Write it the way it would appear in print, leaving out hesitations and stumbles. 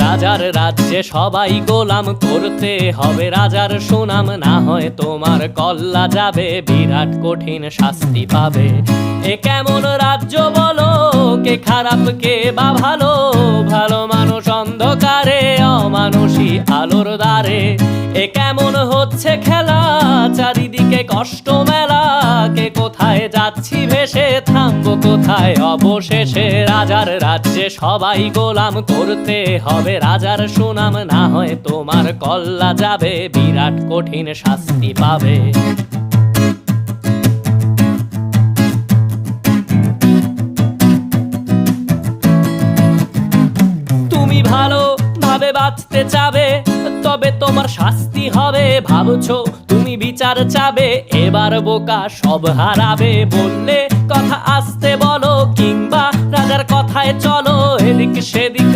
রাজার রাজ্যে সবাই গোলাম, করতে হবে রাজার সুনাম, না হয় তোমার কল্লা যাবে, বিরাট কঠিন শাস্তি পাবে। এ কেমন রাজ্য বলো, কে খারাপ কে বা ভালো, ভালো মানুষ অন্ধকারে, অমানুষী আলোর দ্বারে। এ কেমন হচ্ছে খেলা, চারিদিকে কষ্ট মেলা, কে কোথায় যাচ্ছি ভেসে, থামবো কোথায় অবশেষে। রাজার রাজ্যে সবাই গোলাম, করতে হবে রাজার সুনাম, না হয় তোমার কল্লা যাবে, বিরাট কঠিন শাস্তি পাবে। তুমি ভালো ভাবে বাঁচতে চাবে, তবে তোমার শাস্তি হবে। ভাবছো তুমি বিচার চাবে, এবার বোকা সব হারাবে। বললে কথা আসতে বলো, কিংবা রাজার কথায় চলো, এদিক সেদিক